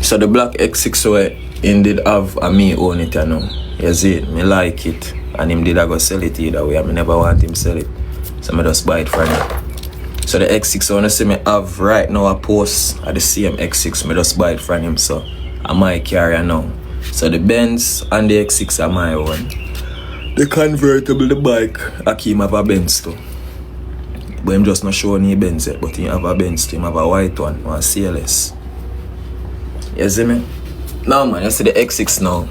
So the black X6 way indeed have a me own it, you know. You see it, me like it. And him did I go sell it either way. I never want him sell it. So I just buy it from him. So the X6 I wanna see me have right now a post at the same X6. Me just buy it from him. So I'm my carrier now. So the Benz and the X6 are my own. The convertible, the bike, I keep have a Benz too. But him just not showing any Benz yet, but he have a Benz too. He have a white one, or a CLS. You see me? Now man, you see the X6 now.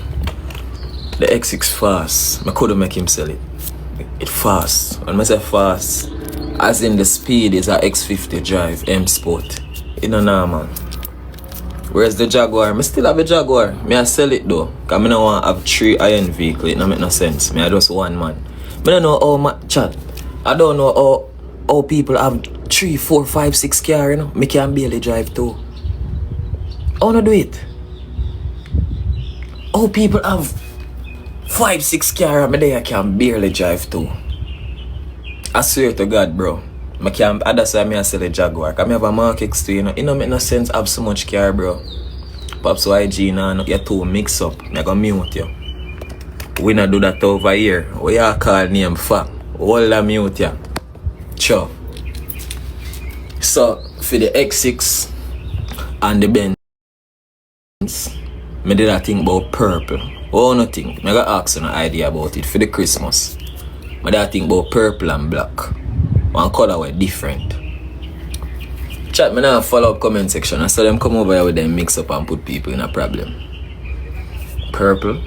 The X6 fast. I couldn't make him sell it. It fast. When I say fast, as in the speed is a X50 drive, M Sport. You don't know man. Whereas the Jaguar, I still have a Jaguar. I sell it though. Because I don't want to have 3 iron vehicles. It don't make no sense. I just one man. I don't know how much chat. I don't know how people have 3, 4, 5, 6 cars, you know. I can barely drive too. I want to do it. How people have 5, 6 cars and I can barely drive too. I swear to God, bro. That's why I sell a Jaguar. Because I have a Mark X too, you know. It don't make no sense to have so much car, bro. Pops YG now, you're too mix up. I'm going to mute you. We not do that over here. What you call name fuck? Hold the mute you. Sure. So, for the X6 and the Benz, I did a thing about purple. Oh, nothing. I got ask an idea about it for the Christmas. I did a thing about purple and black. One color were different. Chat, me now follow up comment section. I saw them come over here with them mix up and put people in a problem. Purple.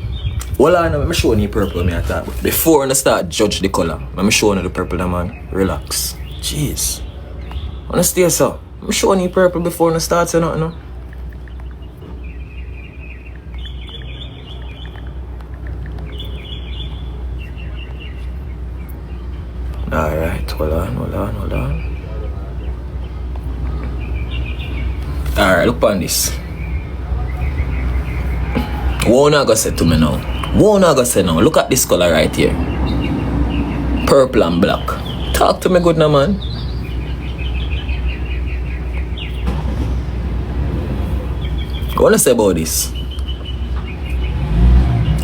Well, I'm showing you purple me attack. Before I start judge the color, I'm showing you the purple, man. Relax. Jeez. Wanna stay so? I'm showing you purple before I start saying nothing. No? Alright, hold on. Alright, look on this. What I gonna say to me now? What I gonna say now? Look at this color right here. Purple and black. Talk to me good now, man. What wanna say about this?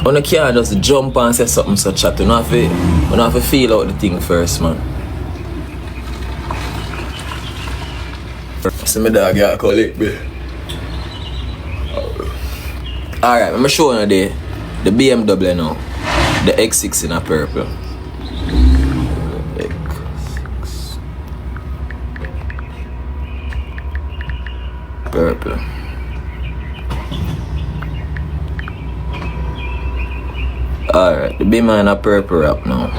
On the car just jump and say something so chat. You don't have to feel out the thing first, man. See my dog got call it, bro. Alright, I'm showing you the BMW now. The X6 in a purple. X6. Purple. Alright, the Beamer in a purple wrap now.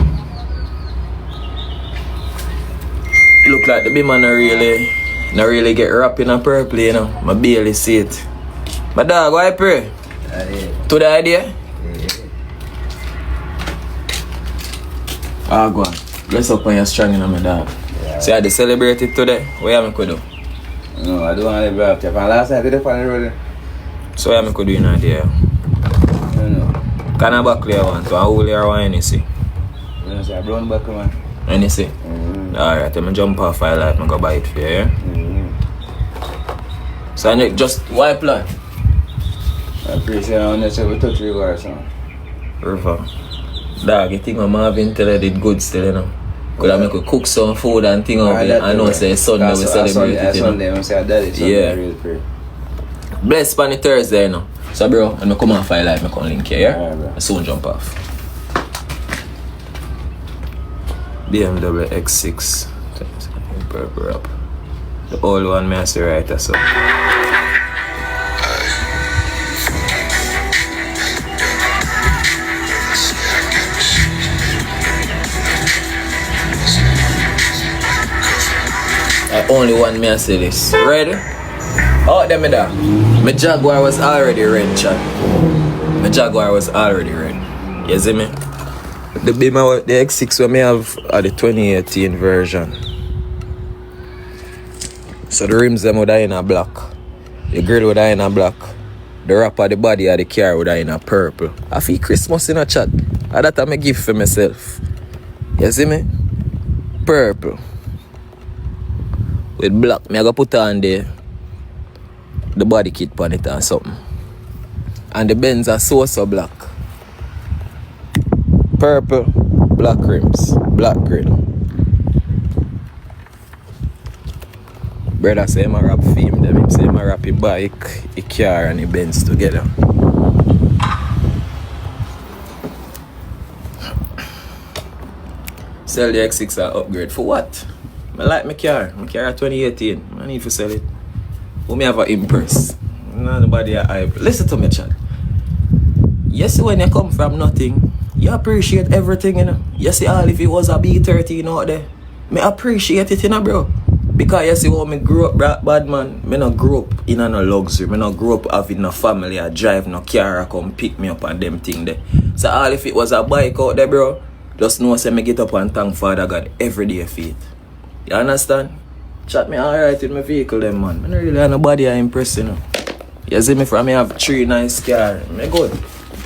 It look like the Beamer not really get wrapped in a purple, you know. I barely see it. My dog, why pray? To the idea? Ah, go on. Bless up when you're strong enough, my dog. Yeah. So you had to celebrate it today? What you have to do? No, I don't want to celebrate it. Last night I did it on the road. So what you have to do in idea? I don't know. Can I back clear one? To a whole year one, any see? I say a brown back, man. Any see? Alright, I'm jump off I like, I'm gonna buy it for you, yeah? So I just, why plan? I appreciate it when they say we touch river or something. River. Dog, you think I'm having till I did good still, you know? Could I make you cook some food and thing over there? I know say Sunday we celebrate it, you know? Sunday, I say daddy, Sunday yeah. Real pray. Bless on the Thursday, you know? So bro, I'm come off I like, I'm gonna link here, yeah? Alright, bro. I soon jump off. BMW X6. Purple up. The old one may I say right so. Only one may I say this. Ready? Oh, them there. My Jaguar was already red, chat. My Jaguar was already red. You see me? The Beamer, the X6 we may have are the 2018 version. So the rims them would have in a black. The grill would have in a black. The wrap of the body of the car would have in a purple. I feel Christmas in a chat. And that I'm a gift for myself. You see me? Purple. With black. Me I go put on the the body kit on it or something. And the Benz are so black. Purple, black rims, black grill. Brother say him a rap film them. Him say him a rap a bike, a car and a Benz together. Sell the X6 and upgrade. For what? I like my car. My car 2018. I need to sell it. Who me have an Impress? Nobody a hype. Listen to me, chat. You see when you come from nothing, you appreciate everything, you know. You see all if it was a B13 out there. Me appreciate it, you know, bro. Because you see how me grew up bad man. Me not grow up in no luxury. Me not grow up having no family or drive no car or come pick me up and them thing there. So all if it was a bike out there, bro, just know say me get up and thank Father God every day for it. You understand? Chat me alright with my vehicle them, man. I don't really have nobody I impress, you know. You see me from me have 3 nice cars. Me good.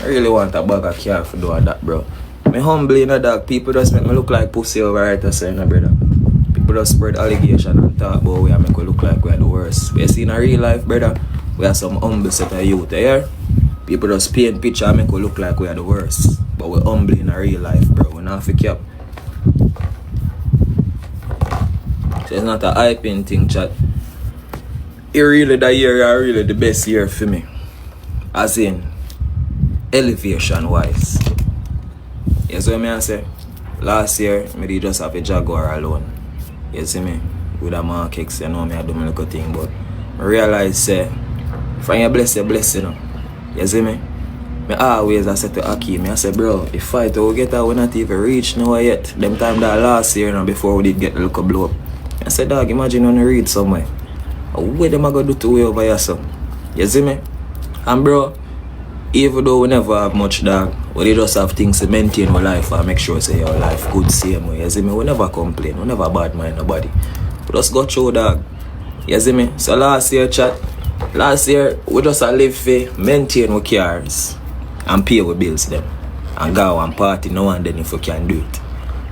I really want a bag of car for doing that, bro. Me humble in a dog. People just make me look like pussy over right or saying, brother. People just spread allegation and talk about we make we look like we are the worst. But you see in a real life, brother, we are some humble set of youth here. People just paint picture and make we look like we are the worst. But we're humble in a real life, bro. We're not for cap. So it's not a hyping thing, chat. It really the year are really the best year for me. As in elevation wise. You see what I say? Last year, I did just have a Jaguar alone. You see me? With a Mark X, you know me, I do my little thing, but I realize, say, if I bless you, bless you, know. You see me? I always I said to Aki, I say, bro, if fight we get out, we not even reach nowhere yet. Them time that last year, you know, before we did get a little blow up. I said, dog, imagine when you read somewhere. What them I gonna do to way over here, so? You see me? And bro, even though we never have much, dog, we just have things to maintain our life and make sure say your life good same way. You see me? We never complain, we never bad mind nobody. We just go through, dog. You see me? So last year, chat, last year we just live for maintain our cars and pay our bills them. And go and party now and then if we can do it.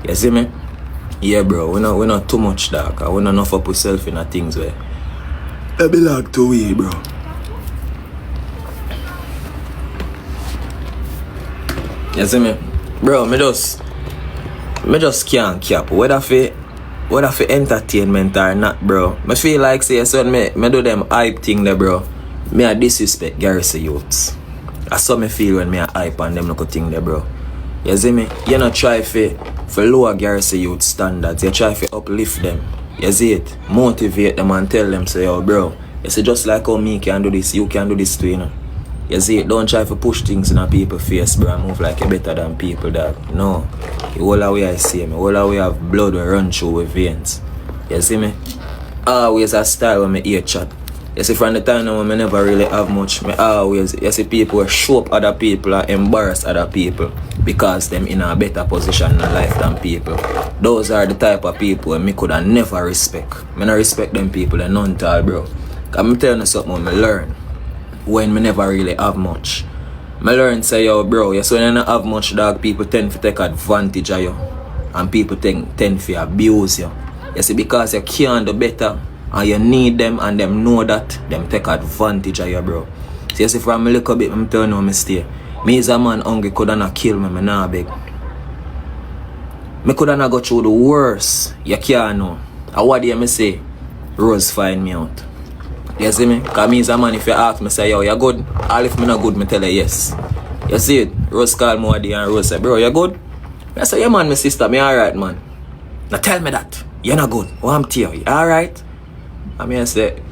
You see me? Yeah, bro, we not too much, dog. We not enough up ourselves in a things where I belong to we, bro. You see me? Bro, me just can't cap. Whether for entertainment or not, bro. Me feel like say so me do them hype thing there, bro. Me a disrespect Garrison youths. That's how me feel when me a hype on them little thing there, bro. You see me? You not try for lower Garrison youth standards. You try for uplift them. You see it? Motivate them and tell them say, yo, bro, you see just like how me can do this, you can do this too, you know. You see it? Don't try to push things in a people's face, bro, and move like you're better than people, dog. No. The whole way I see me, the whole way have blood will run through with veins. You see me? Always a style when me hear chat. You see, from the time when I never really have much, me always, you see, people show up other people or embarrass other people because them in a better position in life than people. Those are the type of people me could have never respect. Me not respect them people, they're none tall, bro. Cause I'm telling you something I learn when me never really have much. I learn say, yo, bro, you so when you don't have much, dog, people tend to take advantage of you. And people tend to abuse you. You see, because you can't do better and you need them and them know that, them take advantage of you, bro. So you see, from a little bit, I'm telling you, I stay. Me as a man hungry could not kill me, I nah beg. Me could not go through the worst. You can't know. And what do you say? Rose find me out. You see me? Because me as a man, if you ask me, say, yo, you good? All if me not good, me tell you yes. You see it? Rose call me one day and Rose say, bro, you good? I say, yeah, man, my sister, me alright, man. Now tell me that. You're not good. What I'm telling you, alright? I mean, I say,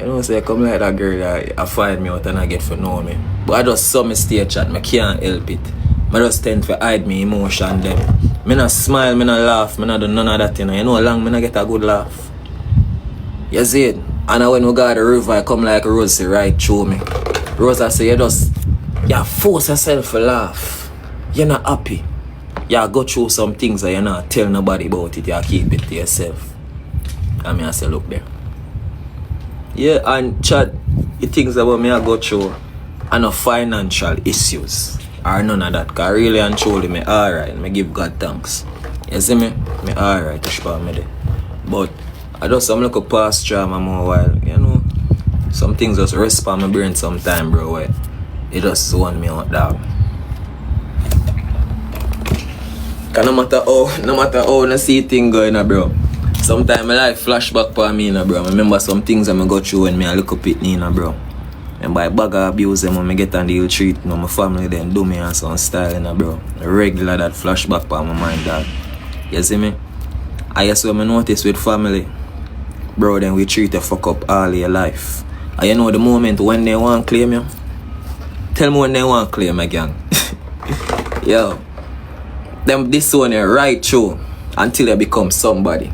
you know, say, come like that girl that I find me out and I get to know me. But I just saw me stay chat, I can't help it. I just tend to hide me emotion them. Me not smile, me not laugh, me not do none of that, you know. You know how long me not get a good laugh. You see it? And when we got the river, I come like Rose right through me. Rose I say, you force yourself to laugh. You're not happy. You go through some things that you not tell nobody about it. You keep it to yourself. And I say, look there. Yeah, and chat, the things about me I go through are no financial issues. Or none of that. Because really and truly, me alright. Me give God thanks. You see me? Me alright to spare me there. But I just some little past trauma more while, you know. Some things just rest on my brain sometime, bro. Where it just zone me out, dog. Cause no matter how I see things going, bro. Sometimes my life flashback for me, bro. I remember some things I go through when I look up at Nina, bro. And by bag of abuse them when I get on the ill treat, my family then do me and some style, bro. Regular that flashback for my mind, dog. You see me? I just when I notice with family, bro, then we treat you fuck up all your life. And you know the moment when they want to claim you? Tell me when they want to claim my gang. Yo. Them this one right through until you become somebody.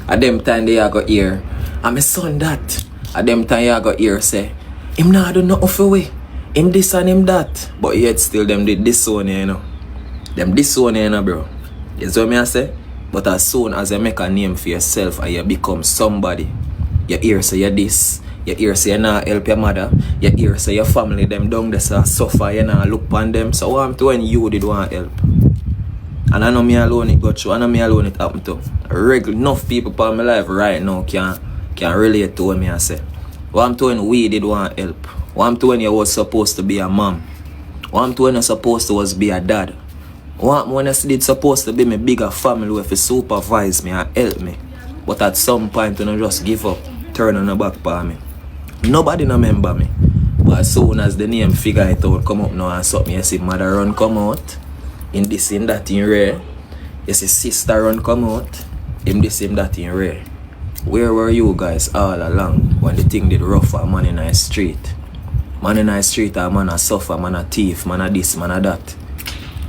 At them time they go hear, and my son that. At them time you go hear say, him not do nothing for we. Him this and him that. But yet still them did this one, you know. Them this one, you know, bro. You see what me I say? But as soon as you make a name for yourself and you become somebody, you hear say you this, you hear say you not help your mother, you hear say your family them down there suffer, you not look upon them. So what I'm when you did want help. And I know me alone it got through, I know me alone it happened to. Enough people in my life right now can relate to what me I say. What I'm doing we did want help. What I'm doing you was supposed to be a mom. What I'm doing you supposed to was be a dad. What when I did supposed to be my bigger family who to supervise me and help me. But at some point you know just give up, turn on the back for me. Nobody no remember me. But as soon as the name figure it out come up now and something you see mother run come out. In this in that in rare. You see sister run come out. In this in that in rare. Where were you guys all along when the thing did rough for man in the street? Man in the street a man a suffer, man a thief, man a this, man a that.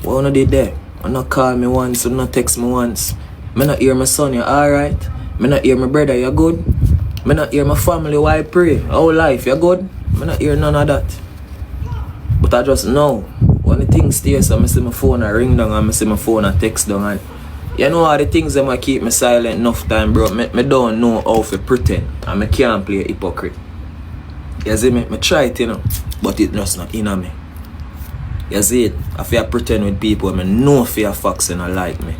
What you did there? You not call me once, you not text me once. Me not hear my son, you alright? Me not hear my brother, you good? Me not hear my family, why I pray? How life, you good? Me not hear none of that. But I just know. When the things stay, so I see my phone I ring down and I see my phone I text down and you know all the things that I keep me silent enough time, bro. Me don't know how to pretend and I can't play a hypocrite. You see me? I try it, you know, but it's just not in me. You see it? I feel pretend with people I know fear facts and I like me.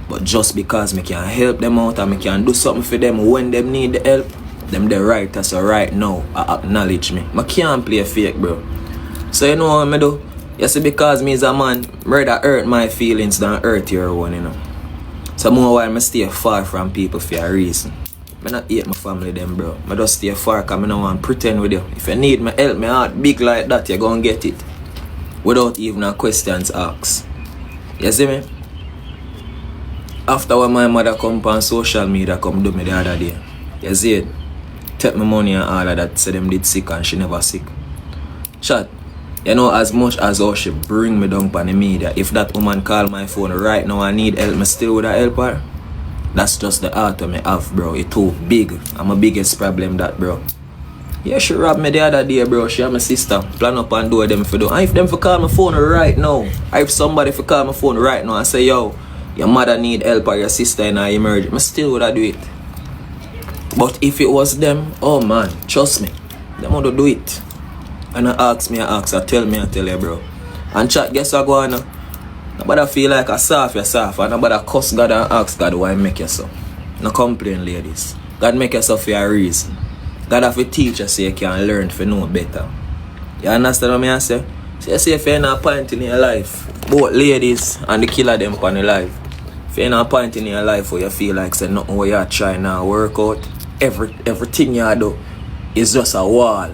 But just because I can help them out and I can do something for them when they need the help, them the right as so right now I acknowledge me. I can't play fake, bro. So you know what I do? You see, because me as a man, rather hurt my feelings than hurt your own, you know. So more while I stay far from people for a reason. I not hate my family them, bro. I just stay far because I don't want to pretend with you. If you need my help, my heart big like that, you're going to get it. Without even a questions asked. You see me? After when my mother come on social media come do me the other day. You see it? Take my money and all of that. Say them did sick and she never sick. Chat. You know, as much as how she bring me down on the media, if that woman call my phone right now and need help, me still would help her. That's just the heart I have, bro. It's too big. I'm my biggest problem that, bro. Yeah, she robbed me the other day, bro. She and my sister plan up and do them for do. And if them for call my phone right now, if somebody for call my phone right now and say, yo, your mother need help or your sister in an emergency, I still would do it. But if it was them, oh man, trust me, them would do it. And I ask, I tell you, bro. And chat, guess what go on now? Nobody feel like a soft, you're soft. And nobody cuss God and ask God why make you so. No complain, ladies. God make you so for a reason. God have to teach you so you can learn to know better. You understand what I say? So you see if you're not a point in your life, both ladies and the killer them on your life. If you're not a point in your life where you feel like say nothing where you're trying to work out, everything you do is just a wall.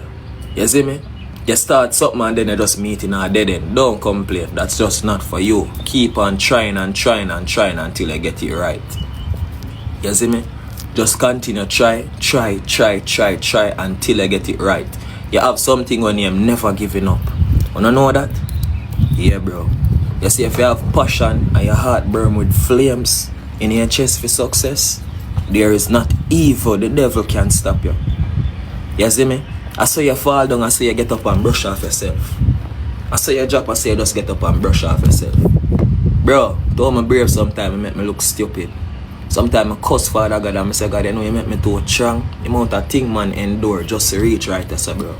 You see me? You start something and then you just meet in a dead end. Don't complain. That's just not for you. Keep on trying until you get it right. You see me? Just continue try until you get it right. You have something when you're never giving up. Wanna know that? Yeah, bro. You see, if you have passion and your heart burn with flames in your chest for success, there is not evil the devil can stop you. You see me? I saw you fall down, I saw you get up and brush off yourself. I saw you drop, I saw you just get up and brush off yourself. Bro, though I'm brave sometimes, it make me look stupid. Sometimes I cuss Father God and I say, God, you know you make me too strong. The amount of thing man endure just to reach right there, bro.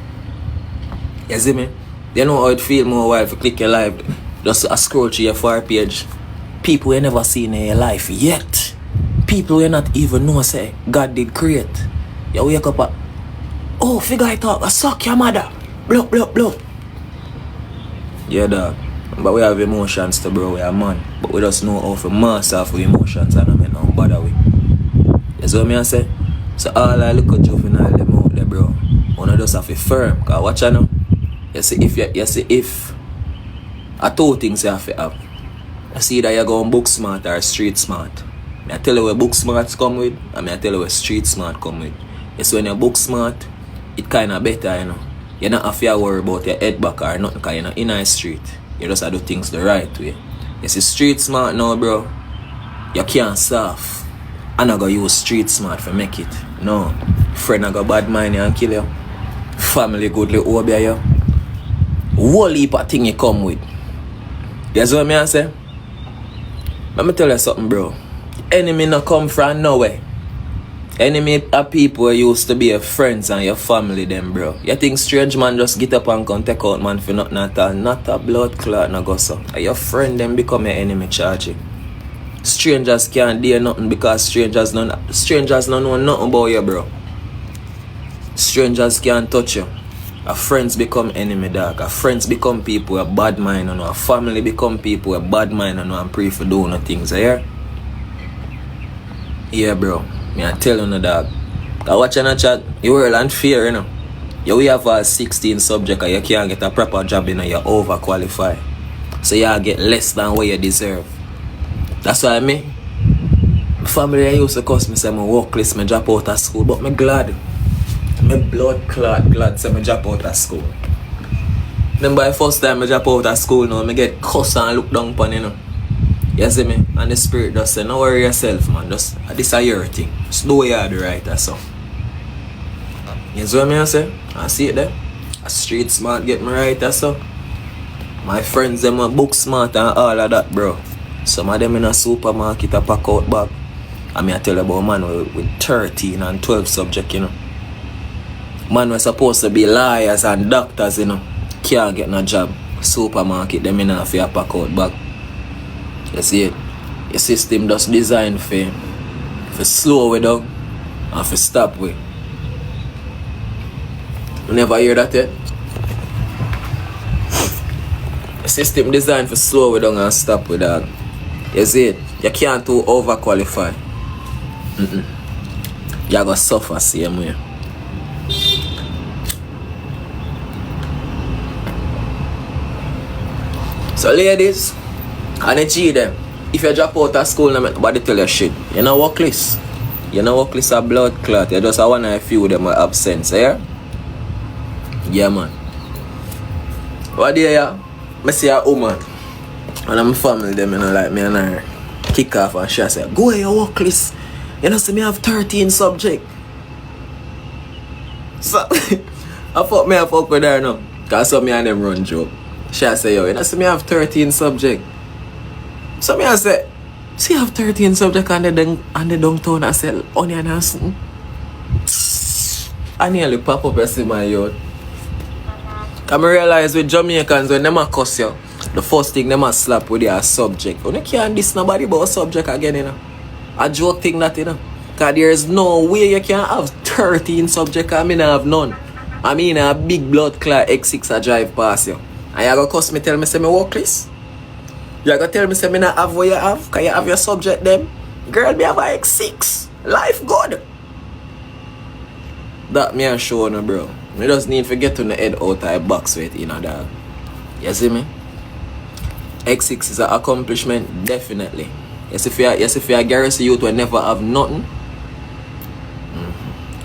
You see me? You know how it feel more while if you click your live, just scroll through your far page. People you never seen in your life yet. People you not even know say God did create. You wake up at oh, figure it out, I suck your mother. Blow, blow, blow. Yeah, dog. But we have emotions too, bro. We are man. But we just know how to master our emotions and I mean, no bother with. You see what I say? So all I look at juvenile them out there, bro. One just have to firm. Cause watch out now. You see if I two things you have to have. You see that you're going book smart or street smart. I tell you where book smarts come with, and I tell you where street smart come with. Yes, when you're book smart, it kinda better, you know. You don't have to worry about your head back or nothing, because you're not in the street. You just have to do things the right way. You see street smart now, bro. You can't surf. I'm not gonna use street smart to make it. No. Friend not gonna bad mind you and kill you. Family goodly obey you. Whole heap of thing you come with. You see what I say? Let me tell you something, bro. Enemy not come from nowhere. Enemy are people who used to be your friends and your family them, bro. You think strange man just get up and come take out man for nothing at all. Not a blood clot no go so. Your friend them become your enemy charge you. Strangers can't do nothing because strangers don't know nothing about you, bro. Strangers can't touch you. Our friends become enemy, dog. Our friends become people with bad mind and our family become people with bad mind and pray for doing no things, yeah? Yeah, bro. Me I tell you no, dog. I watch and chat, you world and fear, you know. You we have a 16 subject and you can't get a proper job, you know, you're overqualified. So you get less than what you deserve. That's why me. My family I used to cuss me say my workless, me drop out of school, but me glad. My blood glad say me drop out of school. Then by first time I drop out of school now, me get cussed and look down upon, you know. You see me? And the spirit just say, don't worry yourself, man. Just this is your thing. Just do what you do right or so. You see what I say? I see it there. A street smart get me right or so. My friends them are book smart and all of that, bro. Some of them in a supermarket a pack out bag. I mean I tell you about man with 13 and 12 subject, you know. Man was supposed to be lawyers and doctors, you know. Can't get no job. Supermarket them in a fear pack out bag. You see it? Your system just designed for slow way down and for stop way. You never hear that yet? The system designed for slow way down and stop way, dog. You see it? You can't too overqualify. You gotta suffer same way. So ladies, and the G them, if you drop out of school, nobody tell you shit. You know workless. You know workless are blood clot. You just one of a few of them are absent, yeah? Yeah, man. What do you hear? I see a woman and I'm family them, you know, like me and her kick off and she say, go you workless. You know, see me have 13 subject. So I fuck with her now. Cause some me and them run joke. She say, yo, you know, see me have 13 subject. So me I say, see you have 13 subject on the downtown. I say, onion and something. I nearly pop up and see my youth. I realize with Jamaicans when them a cuss you, the first thing them a slap with their subject. You can't diss nobody about subject again, you know. A joke thing that, you know. Cause there is no way you can have 13 subject. I mean I have none. I mean a big blood clot X6 a drive past you. And you go cuss me tell me say me workless. You go tell me say me not have what you have. Cause you have your subject them. Girl, me have a X6. Life good. That me a show no, bro. Me just need to get to the head out of the box with it, you know, dog. You see me? X6 is an accomplishment, definitely. Yes, if you're a garrison youth will never have nothing.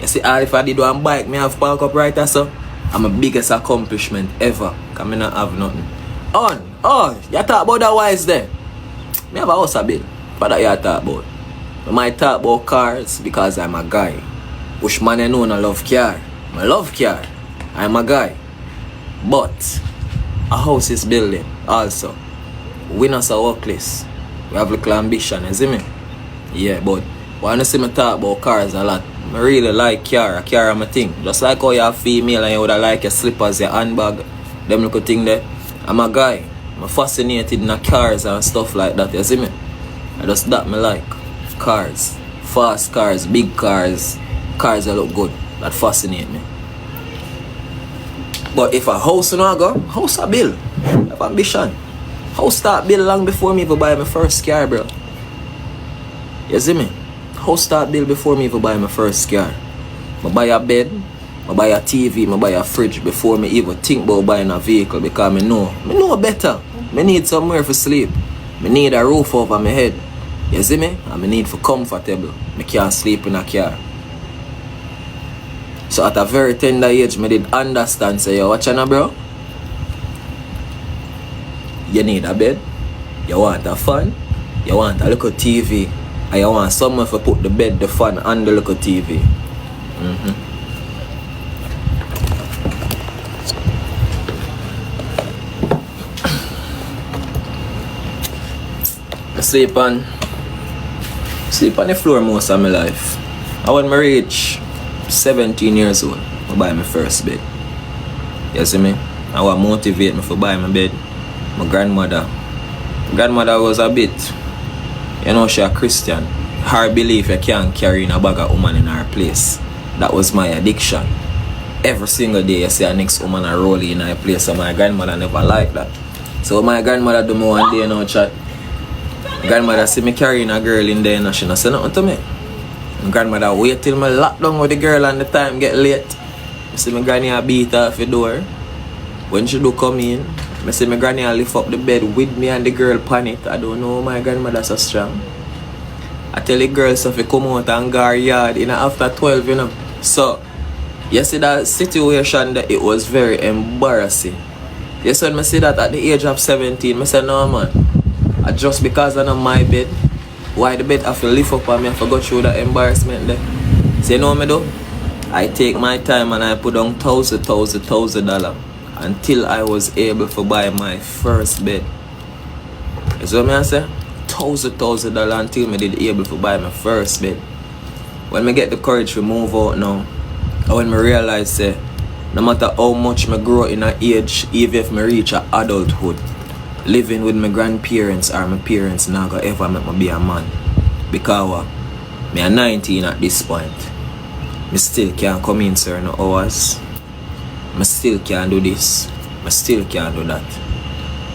You see, if I did one bike, me have park up right there, so I'm a biggest accomplishment ever. Cause me not have nothing. You talk about that wise there. Me have a house a bit. What that you talk about? I might talk about cars because I'm a guy. Which man I know I love car. I love car. I'm a guy. But a house is building also. We not so workless. We have little ambition, you see me? Yeah, but when you see me talk about cars a lot, I really like car. A car is my thing. Just like how you're female and you would like your slippers, your handbag, them little thing there. I'm a guy. I'm fascinated in cars and stuff like that, you see me? I just that me like. Cars. Fast cars, big cars. Cars that look good. That fascinate me. But if a house no go, house a bill. I have ambition. House start bill long before me even buy my first car, bro. You see me? House start bill before me even buy my first car. I buy a bed, I buy a TV, I buy a fridge before me even think about buying a vehicle, because I know better. I need somewhere for sleep. I need a roof over my head. You see me? And I need for comfortable. I can't sleep in a car. So at a very tender age, I did understand, say, yo, watch out, bro. You need a bed, you want a fan, you want a little TV, and you want somewhere to put the bed, the fan, and the little TV. I sleep on the floor most of my life. And when I reach 17 years old, I buy my first bed. You see me? I want to motivate me to buy my bed. My grandmother was a bit, you know, she a Christian. Her belief you can't carry in a bag of woman in her place. That was my addiction. Every single day you see a next woman a roll in her place, so my grandmother never liked that. So my grandmother do me one day, you know, chat. Grandmother see me carrying a girl in there and she not say nothing to me. My grandmother wait till me lock down with the girl and the time get late. You see my granny a beat off the door. When she do come in, I see my granny lift up the bed with me and the girl pan it. I don't know my grandmother so strong. I tell the girls if you come out and go yard in after 12, you know. So, you see that situation that it was very embarrassing. You see when I see that at the age of 17, I say no man. I just because I know my bed, why the bed have to lift up and me have to go through that embarrassment there. So you know what I do? I take my time and I put on $1,000 until I was able to buy my first bed. You see what I say? $1,000 until I did able to buy my first bed. When I get the courage to move out now, and when I realize say, no matter how much I grow in an age, even if I reach adulthood, living with my grandparents or my parents not gonna ever make me be a man. Because me are 19 at this point. I still can't come in certain hours. I still can't do this. I still can't do that.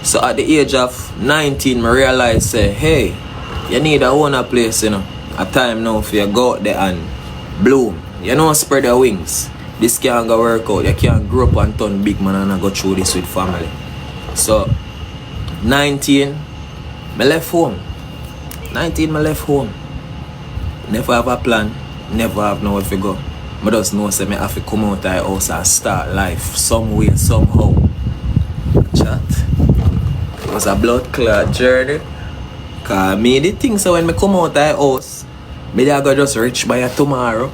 So at the age of 19, I realize say, hey, you need a owner place, you know. A time now for you go out there and bloom. You know, spread your wings. This can't go work out. You can't grow up and turn big man and go through this with family. So 19, I left home. 19, I left home. Never have a plan. Never have nowhere to go. I just know say I have to come out of the house and start life some way, somehow. Chat. It was a blood clot journey. Cause me the thing so when I come out of the house, me I go just rich by tomorrow.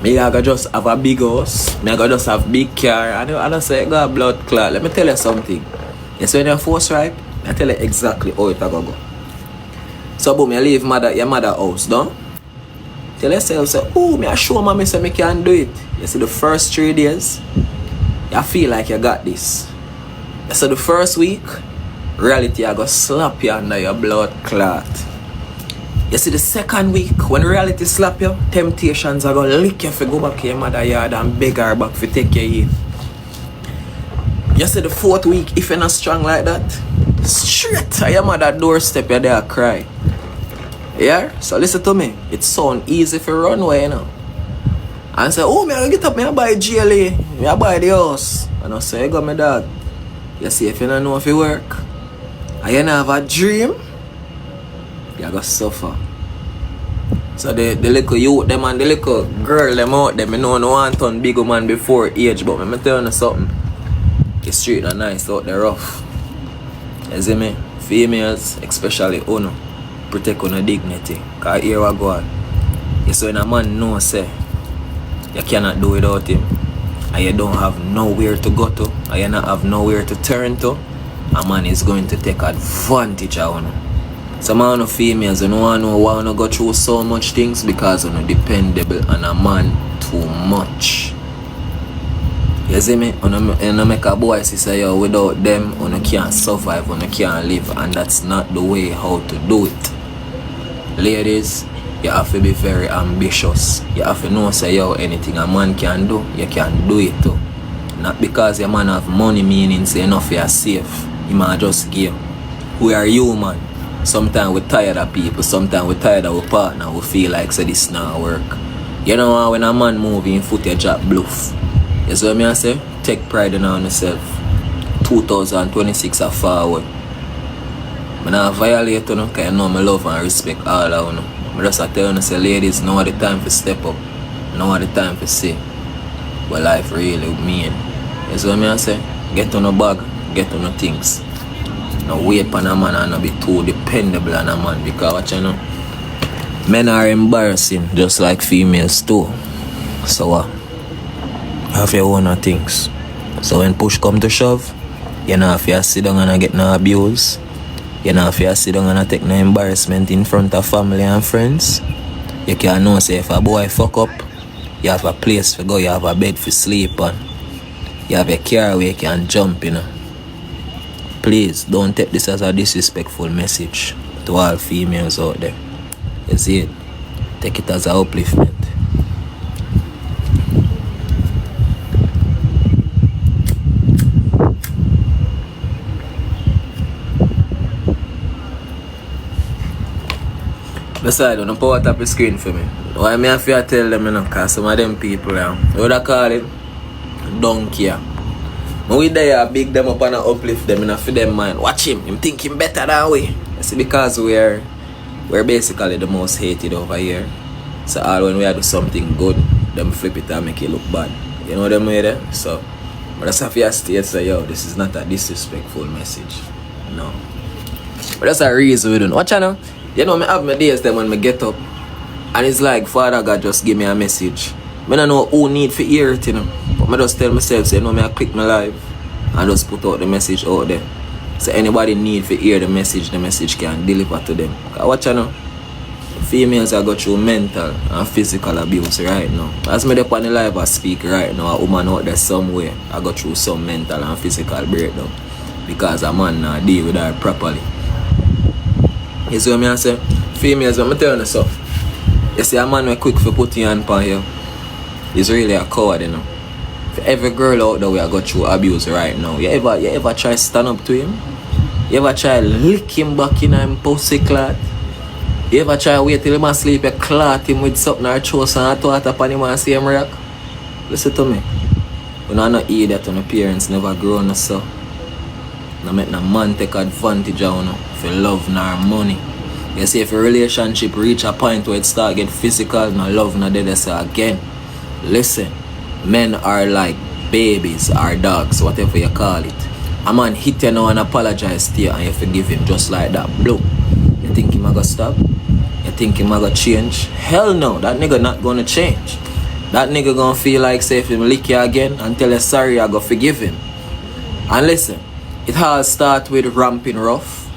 Me I go just have a big house. Me I go just have big car. I don't say I got a blood clot. Let me tell you something. Yes, when you're force ripe, I tell you exactly how it go. So boom, you leave your mother house, don't? Tell yourself, say, oh, me I show mommy say me can do it. You see the first 3 days, you feel like you got this. You see the first week, reality I go slap you under your blood clot. You see the second week, when reality slap you, temptations are gonna lick you if you go back to your mother yard and beg her back to take you in. You see the 4th week, if you're not strong like that, straight at your mother doorstep, you're there cry. Yeah? So listen to me. It sound easy for run away, you know. And say, oh, me I get up, me I buy GLA, me I buy the house. And I say, you got my dog. You see, if you don't know if you work, and you don't have a dream, you go suffer. So the little youth, them and the little girl, them out there, me know no one turn big man before age, but me tell you something. The street are nice out there rough. You see me? Females, especially uno, protect on dignity. Cause here we go on. You see when a man knows say you cannot do without him, and you don't have nowhere to go to, and you not have nowhere to turn to, a man is going to take advantage of you. Some of the females don't want to go through so much things because you're dependable on a man too much. You see me? You make a boy say, yo, without them, you can't survive, you can't live, and that's not the way how to do it. Ladies, you have to be very ambitious. You have to know say, yo, anything a man can do, you can do it too. Not because your man have money meaning say enough you're safe. You might just give. We are human. Sometimes we're tired of people. Sometimes we're tired of our partner. We feel like say this not work. You know when a man move in foot you drop bluff. You see what I say? Take pride in on yourself. 2026 are forward. I don't violate you, because you know I love and respect all of you. I just tell you, say, ladies, now the time to step up. Now the time to see what life really mean. You see what I say? Get on a bag, get on the things. Now wait for a man and not be too dependable on a man, because what you know? Men are embarrassing just like females too. So have your own things. So when push come to shove, you know if you sit down and get no abuse, you know if you sit down and take no embarrassment in front of family and friends, you can know say if a boy fuck up, you have a place to go, you have a bed for sleep on, you have a car where you can jump, you know. Please don't take this as a disrespectful message to all females out there. You see it? Take it as an upliftment. Besides, don't power tap the screen for me. Why me have to tell them, you know, because some of them people, what I call it? Don't care. When we there, big them up and uplift them, you know, for them mind. Watch him thinking better than we. You see, because we're basically the most hated over here. So all when we do something good, them flip it and make it look bad. You know them way there? So, but that's have to say, yo, this is not a disrespectful message. No. But that's a reason we don't. Watch out now. You know, I have my days then when I get up and it's like Father God just give me a message. I don't know who need to hear it, you know. But I just tell myself, say, you know, I click my live and just put out the message out there. So anybody need to hear the message can deliver to them. Watch out now. Females are going through mental and physical abuse right now. As me up on the live I speak right now, a woman out there somewhere I go through some mental and physical breakdown because a man not deal with her properly. You see what I say? Females, when I tell you so, you see a man who quick for putting your hand on you, he's really a coward, you know. For every girl out there we are going through abuse right now, you ever try stand up to him? You ever try lick him back in him pussy clot? You ever try wait till him asleep, you clot him with something or throw some hot water upon him and see him rock? Listen to me. When I not hear that on the parents never grown up so. No make no man take advantage of you for love nor money. You see if a relationship reach a point where it start get physical, no love no dead, say again. Listen, men are like babies or dogs, whatever you call it. A man hit you now and apologize to you and you forgive him just like that. Blow. You think him gonna stop? You think him gonna change? Hell no, that nigga not gonna change. That nigga gonna feel like say if him lick you again and tell you sorry, I go forgive him. And listen, it all start with ramping rough.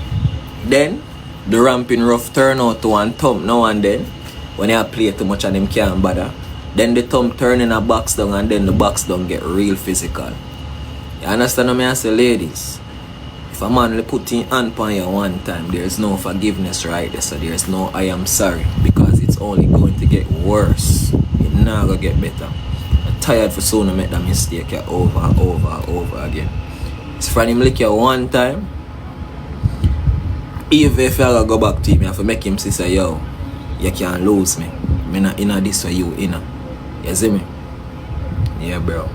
Then the ramping rough turn out to one thumb now and then. When you play too much and them can't bother. Then the thumb turn in a box down and then the box down get real physical. You understand what I say, ladies? If a man put his hand on you one time, there is no forgiveness right there. So there is no I am sorry. Because it's only going to get worse. It's not going to get better. I'm tired for soon to make that mistake over and over and over again. So from him lick you one time, even if I go back to him, I have to make him say, yo, you can't lose me. I'm not in this for you, you know. You see me? Yeah, bro.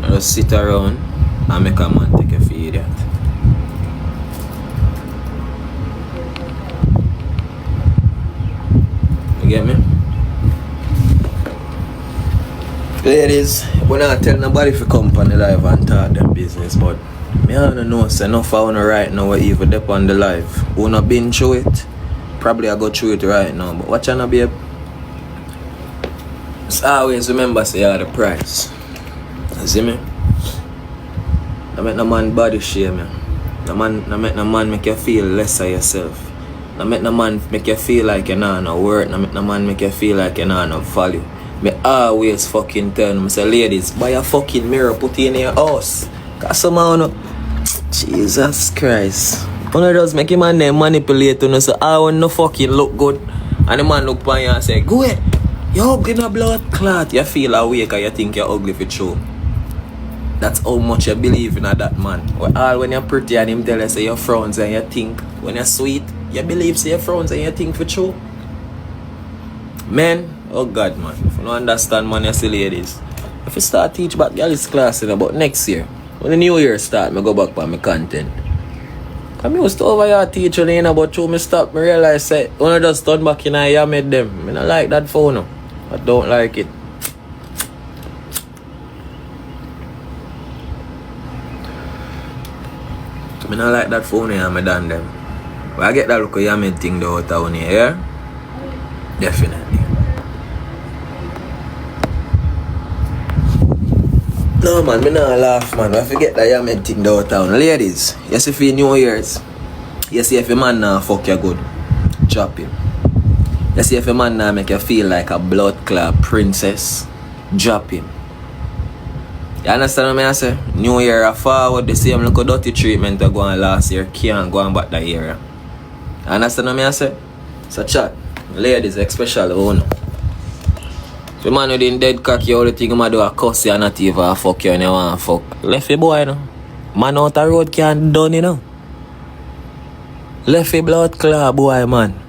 I just sit around and make a man take a feed idiot. You get me? Ladies, we not tell nobody if you come on the live and talk them business, but me I don't know, so enough I wanna right now we even dip on the live. Who not been through it? Probably I go through it right now, but watch out, babe. Just always remember say you are the price. You see me? I make no man body shame you. No make no man make you feel less of yourself. No make no man make you feel like you're not no worth. No make no man make you feel like you're not no value. Me always fucking tell them, say ladies, buy a fucking mirror, put it in your house. Cause somehow Jesus Christ. One of those make him man manipulate you, so I want no fucking look good. And the man look upon you and say, go ahead. You're ugly in a blood clot. You feel awake and you think you're ugly for true. That's how much you believe in that man. All when you're pretty and him tell you say you're frowns and you think. When you're sweet, you believe say you're frowns and you think for true. Men, oh God man. If you don't understand man, you see ladies. If you start teach back girls class in about next year, when the new year start, I go back for my content. I used to over here teaching you know, but through me stop, I realize say when I just turn back in I made them. I don't like that phone. I don't like it. I don't like that phone here, I done them. But I get that look at Yamid thing the whole town here, yeah? Definitely. No man, me not laugh man. I forget that Yamid thing the whole town. Ladies, you see for New Year's, you see if a man now fuck you good, drop him. You see if a man now make you feel like a blood clot princess, drop him. You understand what I say? New Year a forward, the same little dirty treatment that go on last year can't go on back that year. You understand what I say? So chat, ladies especially, oh no. If the man with the dead cocky, all the thing you do a cuss you not even a fuck you and you want to fuck. Left your boy, you know. Man out the road can't done, you know. Left your blood clot, boy, man.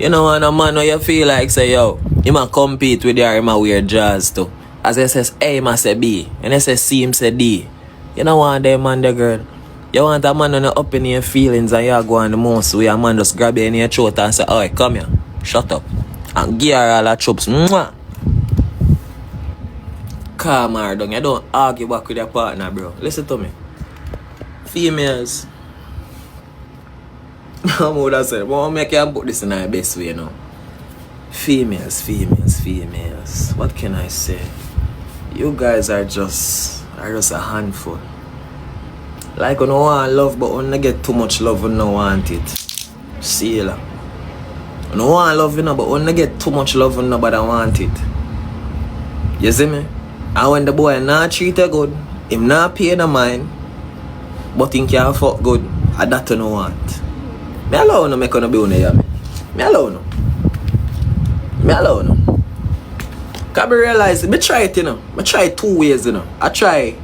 You know, and a man where you feel like, say, yo, you might compete with you or you might wear jazz too. As he says A, he must say B. And he says C, him say D. You don't want them man, the girl. You want a man on the up in your feelings and you go on the most where a man just grab you in your throat and say, alright, come here. Shut up. And give her all the chops. Mwah. Calm her down. You don't argue back with your partner, bro. Listen to me. Females. I would have said, well, make you put this in the best way, you know. Females. What can I say? You guys are just a handful. Like, you don't want love, but when you get too much love, you don't want it. See you later. You don't want love, you know, but when you get too much love, nobody want it. You see me? And when the boy not treat you good, him not pay no mind, but think you fuck good, and that you don't want. Me alone no make on be on here, me. Me alone. Cause I realize, me try it, you know. I try 2 ways, you know. I try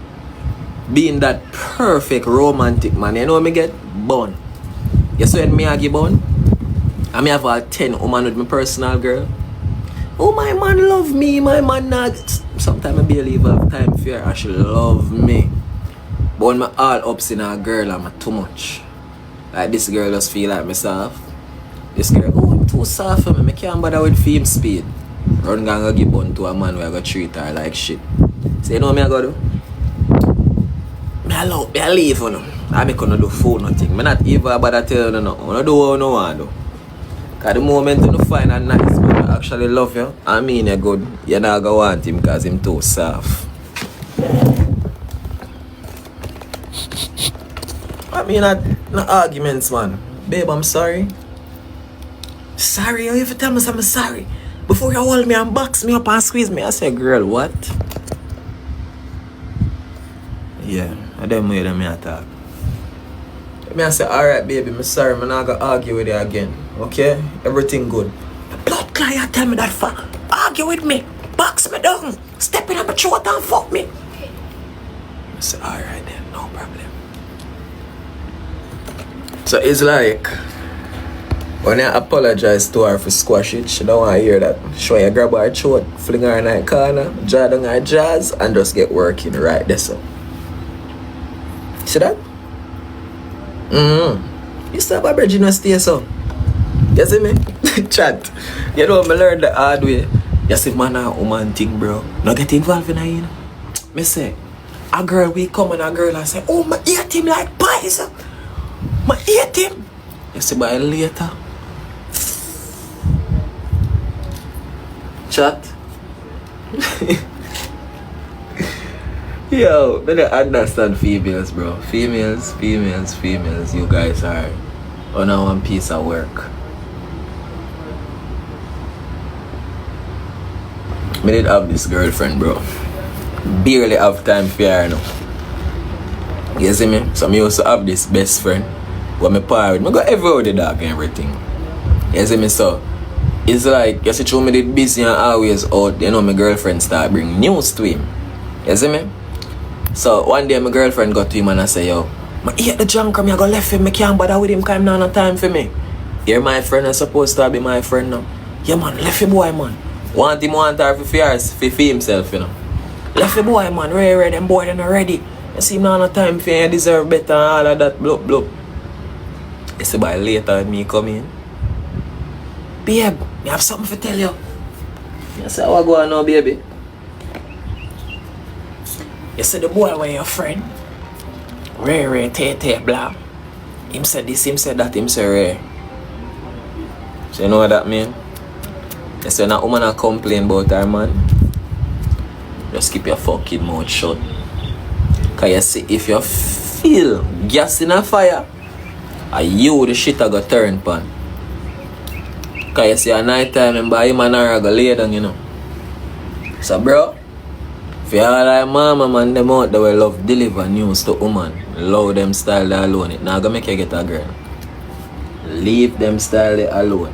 being that perfect romantic man. You know what me get? Bun. You see when me I give bun? I me have a 10 woman with my personal girl. Oh, my man love me, my man not. Sometimes I believe have time for her and she love me. But when I all ups in a girl, I'm too much. Like this girl just feel like myself. This girl, oh, I'm too soft for me. I can't bother with fame speed. Run gonna give bun to a man where I go treat her like shit. So you know what I go do? I leave you know. I make no do fool nothing. I not even bother tell you no. I do what I want to do. Cause the moment you find a nice man I actually love you, I mean you're good, you're not gonna want him because him too soft. I mean, not arguments, man. Babe, I'm sorry. Sorry? You have to tell me I'm sorry. Before you hold me and box me up and squeeze me, I say, girl, what? Yeah, I don't know them I talk. I say, alright, baby, I'm sorry, I'm not gonna argue with you again. Okay? Everything good. The blood client tell me that fuck. Argue with me. Box me down. Step in on my throat and fuck me. I say, alright then, no problem. So it's like when I apologize to her for squash it, she don't want to hear that. She want to grab her throat, fling her in her corner, draw down her jazz, and just get working right there. So see that? You stop a bridge in a stay so. You see me? Chat. You know, I learned the hard way. You see, man and woman thing, bro. Not get involved in it, you know. Me say, a girl we come and a girl and say, oh, I hate him like pies. I hate him. You see, by later. Chat. Yo, I don't understand females, bro. Females. You guys are on one piece of work. I did have this girlfriend, bro. Barely have time for her now. You see me? So me also have this best friend who me par with. Me go everywhere with the dog and everything. You see me? So it's like, you see, through me did busy and always out, you know, my girlfriend start bring news to him. You see me? So one day my girlfriend got to him and I say, yo, I eat the junk from me, I go left him, I can't bother with him because I'm not no time for me. You're my friend, I'm supposed to be my friend now. Yeah man, left the boy man. Want her for fears, for himself, you know. Left the boy man, ready, them boy they're not ready. You see him not no time for you, deserve better and all of that, blup blup. You see by later when me come in. Babe, I have something to tell you. I say, what go on now, baby? You see the boy where your friend? Ray, tay, blah. Him said this, him said that, him say Ray. So you know what that mean? You say that woman a complain about her man. Just keep your fucking mouth shut. Cause you see, if you feel gas in a fire, you the shit a go turn pan. Cause you see at night time and by him and her go lay down, you know. So bro, if you all like mama man, them out that will love deliver news to woman, love them style there alone, it not gonna make you get a girl. Leave them style there alone.